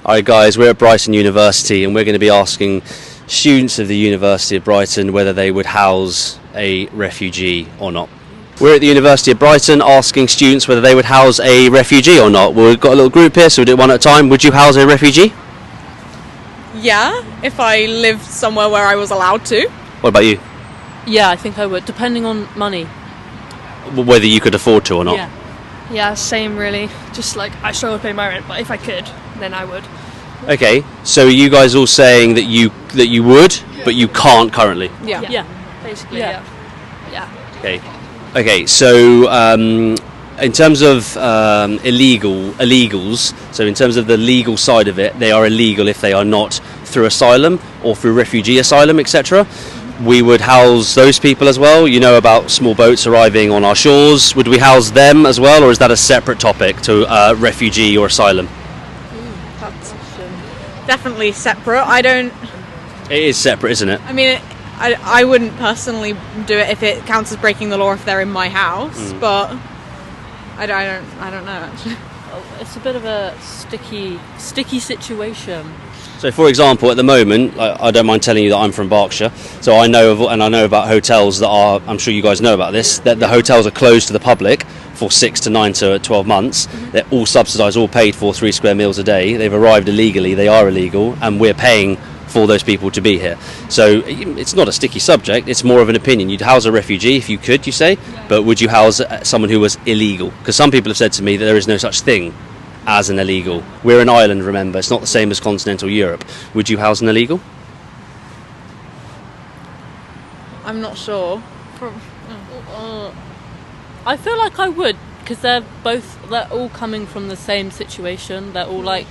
Alright guys, we're at Brighton University and we're going to be asking students of the University of Brighton whether they would house a refugee or not. We're at the University of Brighton asking students whether they would house a refugee or not. Well, we've got a little group here, so we'll do it one at a time. Would you house a refugee? Yeah, if I lived somewhere where I was allowed to. What about you? Yeah, I think I would, depending on money. Whether you could afford to or not? Yeah, same really. Just like, I struggle to pay my rent, but if I could, then I would. Okay, so are you guys all saying that you would, but you can't currently? Yeah. Basically, yeah. Okay. So in terms of illegals, so in terms of the legal side of it, they are illegal if they are not through asylum or through refugee asylum, etc. We would house those people as well. You know about small boats arriving on our shores. Would we house them as well, or is that a separate topic to refugee or asylum? That's definitely separate. It is separate, isn't it? I mean, I wouldn't personally do it if it counts as breaking the law if they're in my house, but I don't know actually. It's a bit of a sticky situation. So, for example, at the moment, I don't mind telling you that I'm from Berkshire, so I know about hotels that are, I'm sure you guys know about this, that the hotels are closed to the public for 6 to 9 to 12 months. They're all subsidised, all paid for 3 square meals a day. They've arrived illegally, they are illegal, and we're paying for those people to be here. So it's not a sticky subject, it's more of an opinion. You'd house a refugee if you could, you say, but would you house someone who was illegal? Because some people have said to me that there is no such thing as an illegal. We're an island, remember, it's not the same as continental Europe. Would you house an illegal? I'm not sure. I feel like I would, because they're all coming from the same situation. They're all like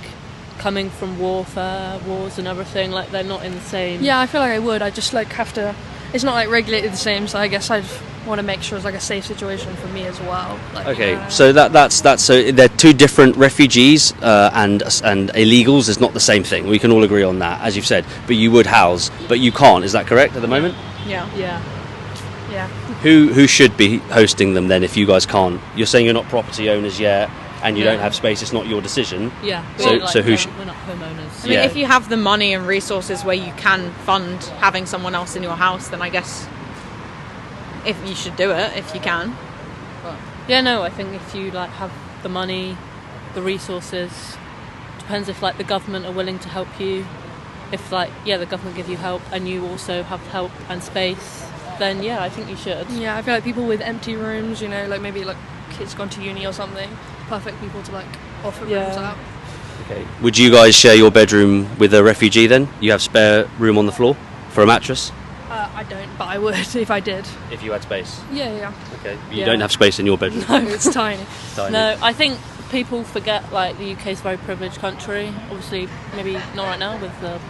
coming from wars and everything, like they're not in the same. Yeah, I feel like I would. I just like have to. It's not like regulated the same, so I guess I'd want to make sure it's like a safe situation for me as well. Like, okay, so that's so they're two different refugees and illegals is not the same thing. We can all agree on that, as you've said. But you would house, but you can't. Is that correct at the moment? Yeah. Who should be hosting them then if you guys can't? You're saying you're not property owners yet, and you don't have space. It's not your decision. Yeah. So we're not I homeowners. I mean, if you have the money and resources where you can fund having someone else in your house, then I guess if you should do it if you can. But yeah, no, I think if you like have the money, the resources, depends if like the government are willing to help you. If like the government give you help and you also have help and space, then yeah, I think you should. Yeah, I feel like people with empty rooms, you know, like maybe like kids gone to uni or something, perfect people to like offer rooms out. Okay. Would you guys share your bedroom with a refugee then? You have spare room on the floor for a mattress? I don't, but I would if I did. If you had space? Yeah. Okay. You don't have space in your bedroom? No, it's tiny. No, I think people forget like the UK is a very privileged country. Obviously, maybe not right now with the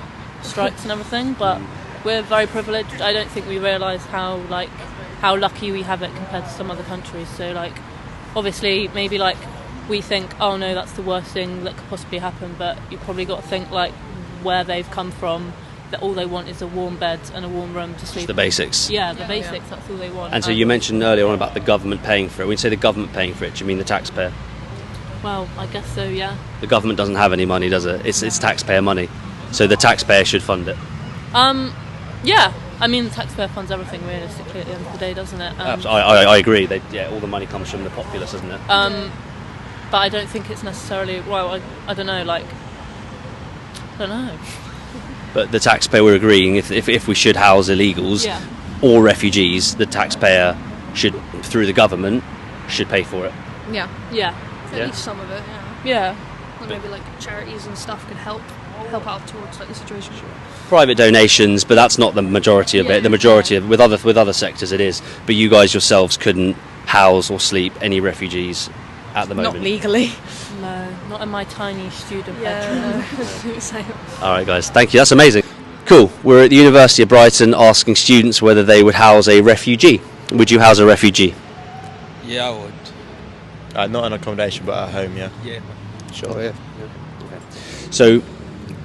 strikes and everything, but we're very privileged. I don't think we realise how lucky we have it compared to some other countries. So like, obviously, maybe like we think, oh no, that's the worst thing that could possibly happen, but you probably got to think like where they've come from, that all they want is a warm bed and a warm room to sleep. Just the basics. Yeah, the basics, that's all they want. And so you mentioned earlier on about the government paying for it. When you say the government paying for it, do you mean the taxpayer? Well, I guess so, yeah. The government doesn't have any money, does it? It's taxpayer money. So the taxpayer should fund it. Yeah. I mean, the taxpayer funds everything realistically at the end of the day, doesn't it? I agree. All the money comes from the populace, doesn't it? But I don't think it's necessarily. Well, I don't know. Like, I don't know. But the taxpayer, we're agreeing, if we should house illegals or refugees, the taxpayer should, through the government, should pay for it. Yeah. At least some of it. Yeah. And maybe like charities and stuff could help out towards like the situation. Private donations, but that's not the majority of it. The majority of with other sectors it is. But you guys yourselves couldn't house or sleep any refugees at the moment. Not legally. No, not in my tiny student bedroom. All right, guys, thank you. That's amazing. Cool. We're at the University of Brighton asking students whether they would house a refugee. Would you house a refugee? Yeah, I would. Not an accommodation, but at home, yeah. Yeah. Sure, yeah. So,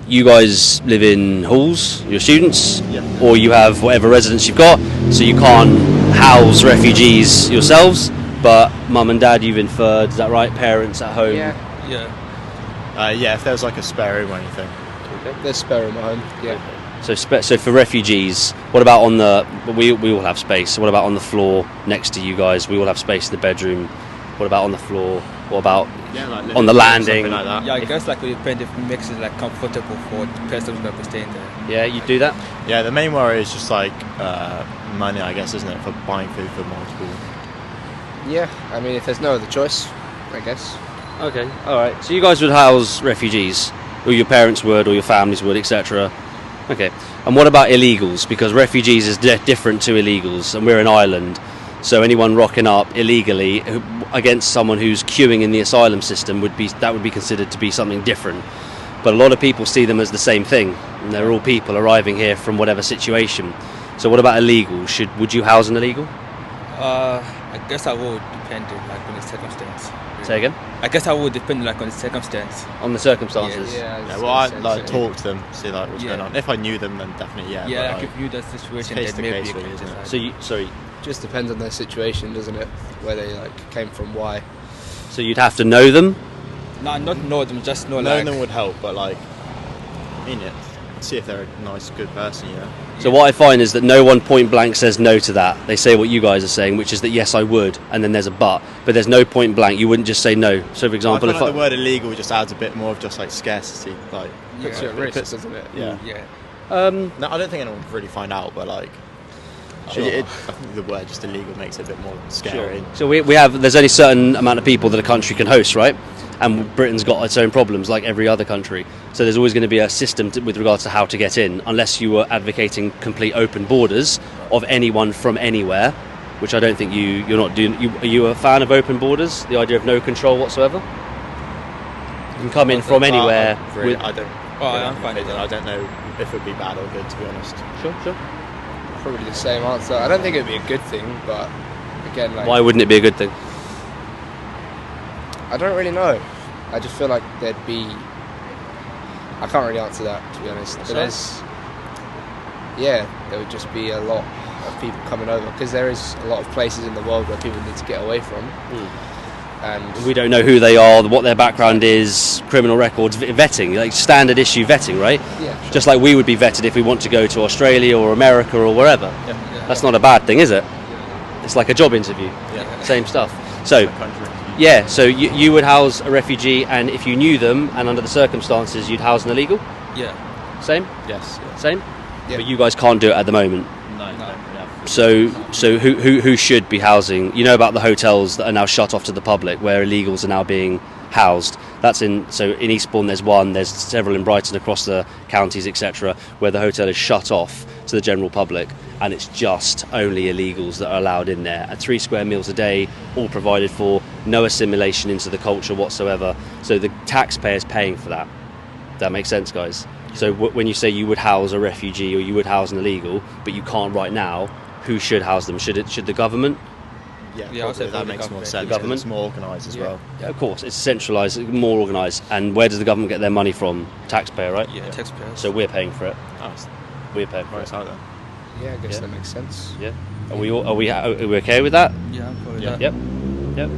you guys live in halls, you're students, or you have whatever residence you've got, so you can't house refugees yourselves, but mum and dad, you've inferred, is that right? Parents at home? Yeah. Yeah, if there was like a spare room or anything. There's spare room at home. Yeah. So for refugees, what about on the? We all have space. What about on the floor next to you guys? We all have space in the bedroom. What about on the floor? What about like on the landing? Like that. Yeah, I guess like it depends if it makes it like comfortable for the person who's going to be staying there. Yeah, you do that. Yeah, the main worry is just like money, I guess, isn't it, for buying food for multiple. Yeah, I mean, if there's no other choice, I guess. Okay, all right. So you guys would house refugees, or your parents would, or your families would, etc. Okay. And what about illegals? Because refugees is different to illegals, and we're an island. So anyone rocking up illegally against someone who's queuing in the asylum system would be considered to be something different. But a lot of people see them as the same thing, and they're all people arriving here from whatever situation. So what about illegals? Would you house an illegal? I guess I would depend on the circumstance. Say again? I guess I would depend on the circumstance. On the circumstances. Yeah, Yeah, well, I'd talk to them, see like what's going on. If I knew them, then definitely yeah. Yeah, but, like if you the situation, case then to maybe case, you really, can isn't it? decide. just depends on their situation, doesn't it? Where they came from, why. So you'd have to know them. No, not know them, just know knowing them would help, but see if they're a nice, good person, So what I find is that no one point blank says no to that. They say what you guys are saying, which is that yes, I would, and then there's a but there's no point blank. You wouldn't just say no. So for example, I feel like the word illegal just adds a bit more of just like scarcity, Puts you at risk, doesn't it? Yeah. No, I don't think anyone would really find out, but I think the word just illegal makes it a bit more scary. So we have, there's only a certain amount of people that a country can host, right? And Britain's got its own problems like every other country. So there's always going to be a system with regards to how to get in, unless you were advocating complete open borders of anyone from anywhere, which I don't think you're not doing. Are you a fan of open borders? The idea of no control whatsoever? You can come in from anywhere. I don't. I'm fine with that. I don't know if it would be bad or good, to be honest. Sure. Probably the same answer. I don't think it'd be a good thing, but again, Why wouldn't it be a good thing? I don't really know. I just feel like there'd be. I can't really answer that, to be honest. But there would just be a lot of people coming over because there is a lot of places in the world where people need to get away from. And we don't know who they are, what their background is, criminal records, vetting, like standard issue vetting, right? Yeah. Sure. Just like we would be vetted if we want to go to Australia or America or wherever. That's not a bad thing, is it? It's like a job interview. Yeah. Same stuff. So, yeah, so you would house a refugee, and if you knew them and under the circumstances, you'd house an illegal? Yeah. Same? Yes. Same? Yeah. But you guys can't do it at the moment. No. So who should be housing? You know about the hotels that are now shut off to the public, where illegals are now being housed. That's in Eastbourne. There's one. There's several in Brighton across the counties, etc., where the hotel is shut off to the general public, and it's just only illegals that are allowed in there. At 3 square meals a day, all provided for, no assimilation into the culture whatsoever. So the taxpayer's paying for that. That makes sense, guys. So when you say you would house a refugee or you would house an illegal, but you can't right now, who should house them? Should the government? Yeah, I'd say that makes more sense. The government? It's more organised as well. Yeah, of course, it's centralised, more organised. And where does the government get their money from? Taxpayer, right? Yeah, taxpayers. So we're paying for it. Nice. We're paying for it. Right, then. Yeah, I guess that makes sense. Yeah. Are we okay with that? Yeah, I'm probably Yeah. that. Yep.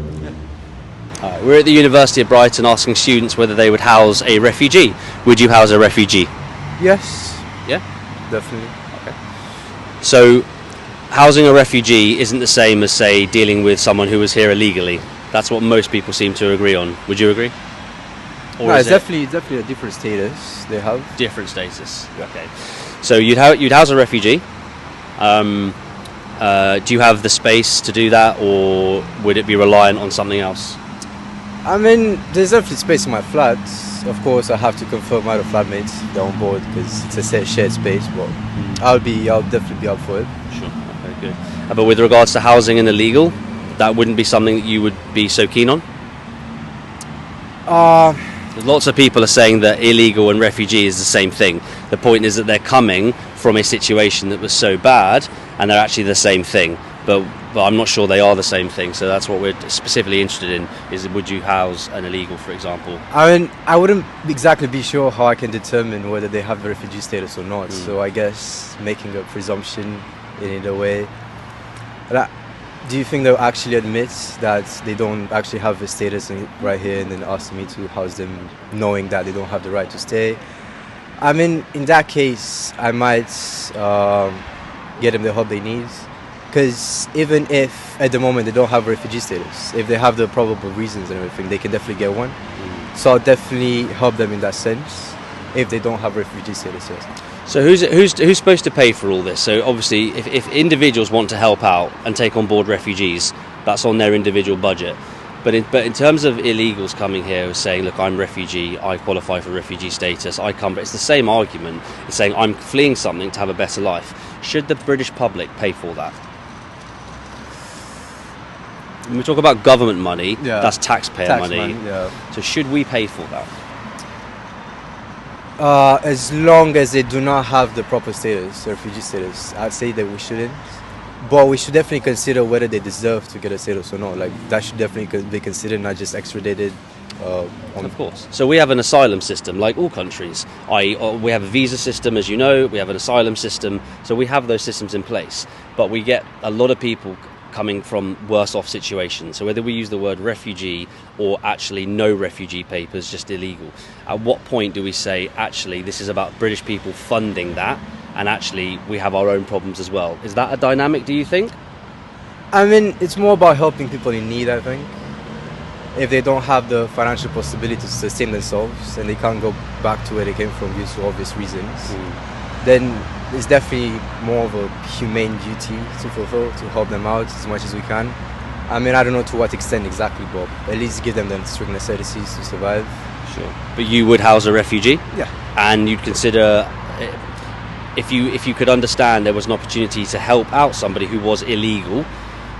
All right, we're at the University of Brighton asking students whether they would house a refugee. Would you house a refugee? Yes. Yeah? Definitely. So, housing a refugee isn't the same as, say, dealing with someone who was here illegally. That's what most people seem to agree on. Would you agree? Or No, is it's it definitely a different status they have. different status? Okay. So you'd house a refugee. Do you have the space to do that, or would it be reliant on something else? I mean, there's definitely space in my flat. Of course, I have to confirm my other flatmates if they're on board because it's a shared space. But I'll definitely be up for it. Sure. Okay, good. But with regards to housing an illegal, that wouldn't be something that you would be so keen on? Lots of people are saying that illegal and refugee is the same thing. The point is that they're coming from a situation that was so bad, and they're actually the same thing. But I'm not sure they are the same thing. So that's what we're specifically interested in: is would you house an illegal, for example? I mean, I wouldn't exactly be sure how I can determine whether they have the refugee status or not. So I guess making a presumption in either way. But do you think they'll actually admit that they don't actually have a status right here and then ask me to house them knowing that they don't have the right to stay? I mean, in that case, I might get them the help they need. Because even if at the moment they don't have refugee status, if they have the probable reasons and everything, they can definitely get one. So I'll definitely help them in that sense if they don't have refugee status. Yes. So who's supposed to pay for all this? So obviously, if individuals want to help out and take on board refugees, that's on their individual budget. But in terms of illegals coming here who are saying, look, I'm a refugee, I qualify for refugee status, I come, but it's the same argument. It's saying I'm fleeing something to have a better life. Should the British public pay for that? When we talk about government money, that's taxpayer money. So should we pay for that? As long as they do not have the proper status, refugee status, I'd say that we shouldn't. But we should definitely consider whether they deserve to get a status or not. Like, that should definitely be considered, not just extradited. Of course. So we have an asylum system, like all countries. We have a visa system, as you know. We have an asylum system. So we have those systems in place. But we get a lot of people coming from worse off situations. So whether we use the word refugee or actually no refugee papers, just illegal, at what point do we say, actually, this is about British people funding that, and actually we have our own problems as well? Is that a dynamic, do you think? I mean, it's more about helping people in need, I think. If they don't have the financial possibility to sustain themselves and they can't go back to where they came from due to obvious reasons, then it's definitely more of a humane duty to fulfill, to help them out as much as we can. I mean, I don't know to what extent exactly, but at least give them the strict necessities to survive. Sure. But you would house a refugee? Yeah. And you'd consider, if you could understand there was an opportunity to help out somebody who was illegal,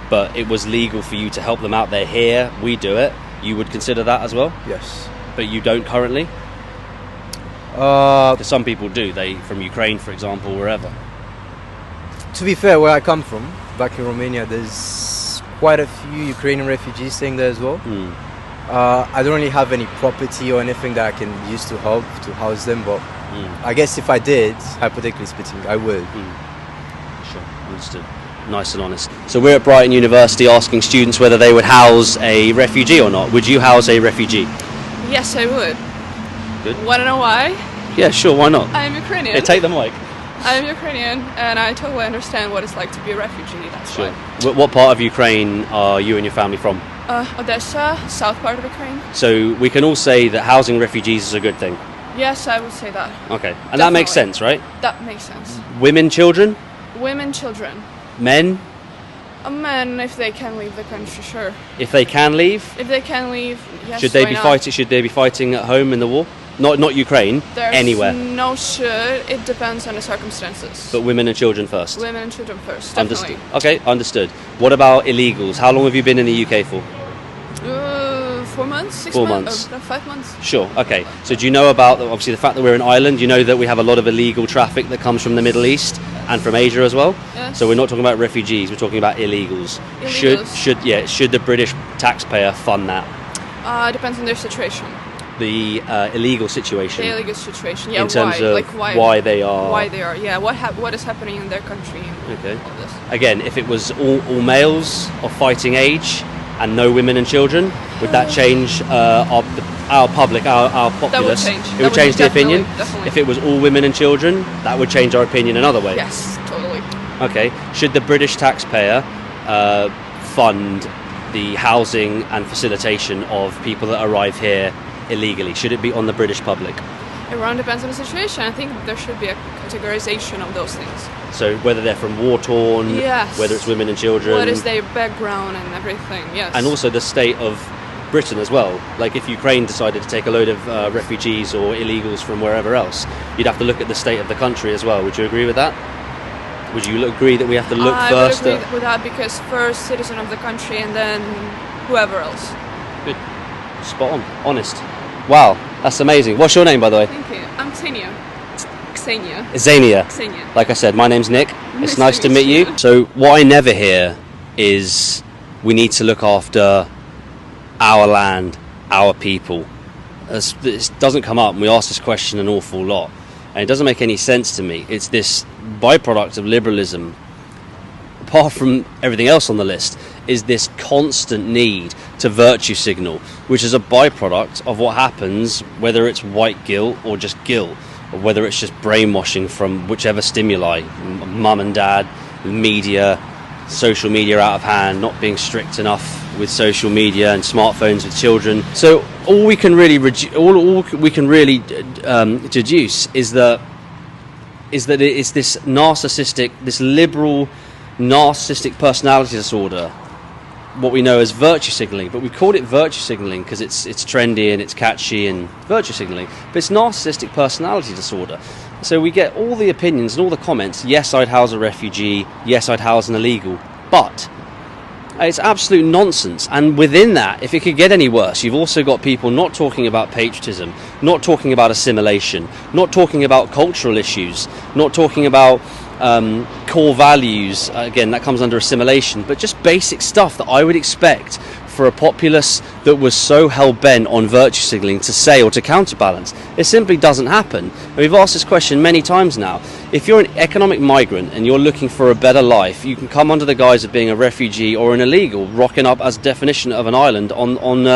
but it was legal for you to help them out, they're here, we do it, you would consider that as well? Yes. But you don't currently? Because some people do, from Ukraine, for example, wherever. To be fair, where I come from, back in Romania, there's quite a few Ukrainian refugees staying there as well. I don't really have any property or anything that I can use to help to house them, but I guess if I did, hypothetically speaking, I would. Sure, understood. Nice and honest. So we're at Brighton University asking students whether they would house a refugee or not. Would you house a refugee? Yes, I would. Good. Want to know why? Yeah, sure, why not? I'm Ukrainian. Hey, take the mic. I'm Ukrainian, and I totally understand what it's like to be a refugee. That's sure. why. What part of Ukraine are you and your family from? Odessa, south part of Ukraine. So we can all say that housing refugees is a good thing. Yes, I would say that. Okay, and that makes sense, right? That makes sense. Women, children? Women, children. Men? Men, if they can leave the country, sure. If they can leave? If they can leave, yes. Should they why be not? fighting? Should they be fighting at home in the war? Not Ukraine. There's anywhere. No should. It depends on the circumstances. But women and children first. Women and children first. Definitely. Understood. Okay, understood. What about illegals? How long have you been in the UK for? 4 months, 6 4 months, months. 5 months. Sure. Okay. So do you know about obviously the fact that we're an island? You know that we have a lot of illegal traffic that comes from the Middle East and from Asia as well. Yes. So we're not talking about refugees. We're talking about illegals. Should the British taxpayer fund that? Depends on their situation. The illegal situation. The illegal situation. Yeah. In terms why? of Like why they are. Why they are. Yeah. What is happening in their country? Okay. All this. Again, if it was all males of fighting age and no women and children, would that change our public, our populace? That would change. It would change the opinion? Definitely. If it was all women and children, that would change our opinion another way? Yes, totally. Okay. Should the British taxpayer fund the housing and facilitation of people that arrive here illegally? Should it be on the British public? It depends on the situation. I think there should be a categorization of those things. So whether they're from war-torn, Yes. whether it's women and children. What is their background and everything, yes. And also the state of Britain as well. Like if Ukraine decided to take a load of refugees or illegals from wherever else, you'd have to look at the state of the country as well. Would you agree with that? Would you agree that we have to look first I would agree with that, because first citizen of the country and then whoever else. Good. Spot on. Honest. Wow, that's amazing. What's your name, by the way? Thank you. I'm Xenia. Xenia. Like I said, my name's Nick. It's nice to meet you. So what I never hear is we need to look after our land, our people. This doesn't come up, and we ask this question an awful lot, and it doesn't make any sense to me. It's this byproduct of liberalism. apart from everything else on the list, is this constant need to virtue signal, which is a byproduct of what happens, whether it's white guilt or just guilt, or whether it's just brainwashing from whichever stimuli, mum and dad, media, social media out of hand, not being strict enough with social media and smartphones with children. So all we can really deduce is that it's this narcissistic, this liberal narcissistic personality disorder, what we know as virtue signalling, but we call it virtue signalling because it's trendy and it's catchy and virtue signalling, but it's narcissistic personality disorder. So we get all the opinions and all the comments, yes, I'd house a refugee, yes, I'd house an illegal, but it's absolute nonsense. And within that, if it could get any worse, you've also got people not talking about patriotism, not talking about assimilation, not talking about cultural issues, not talking about core values, again that comes under assimilation, but just basic stuff that I would expect for a populace that was so hell-bent on virtue signalling to say or to counterbalance. It simply doesn't happen. And we've asked this question many times now. If you're an economic migrant and you're looking for a better life, you can come under the guise of being a refugee or an illegal, rocking up as definition of an island on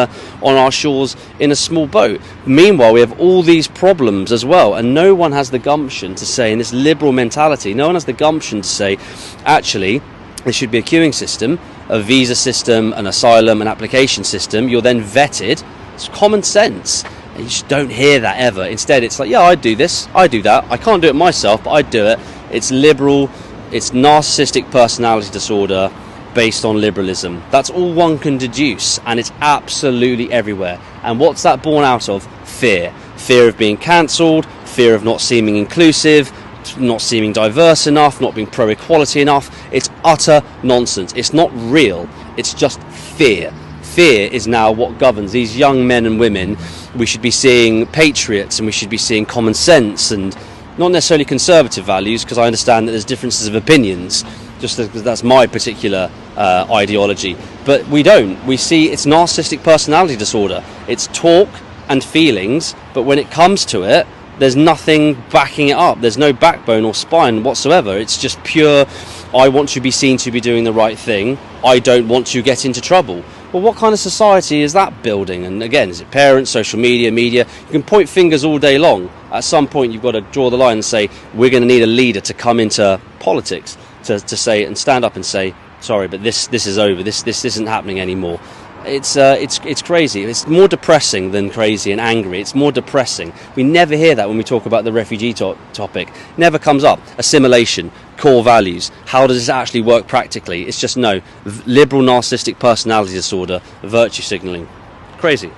our shores in a small boat. Meanwhile, we have all these problems as well, and no one has the gumption to say, in this liberal mentality, no one has the gumption to say, actually, there should be a queuing system, a visa system, an asylum, an application system. You're then vetted. It's common sense. And you just don't hear that ever. Instead, it's like, yeah, I do this, I do that. I can't do it myself, but I do it. It's liberal. It's narcissistic personality disorder based on liberalism. That's all one can deduce, and it's absolutely everywhere. And what's that born out of? Fear. Fear of being cancelled, fear of not seeming inclusive, not seeming diverse enough, not being pro-equality enough. It's utter nonsense. It's not real. It's just fear. Fear is now what governs these young men and women. We should be seeing patriots, and we should be seeing common sense, and not necessarily conservative values, because I understand that there's differences of opinions, just because that's my particular ideology. But we don't. We see it's narcissistic personality disorder. It's talk and feelings, but when it comes to it, there's nothing backing it up. There's no backbone or spine whatsoever. It's just pure, I want to be seen to be doing the right thing. I don't want to get into trouble. Well, what kind of society is that building? And again, is it parents, social media, media? You can point fingers all day long. At some point, you've got to draw the line and say, we're going to need a leader to come into politics to say and stand up and say, sorry, but this is over. This isn't happening anymore. It's crazy. It's more depressing than crazy and angry. It's more depressing. We never hear that when we talk about the refugee topic. Never comes up. Assimilation, core values. How does this actually work practically? It's just no. Liberal narcissistic personality disorder, virtue signalling. Crazy.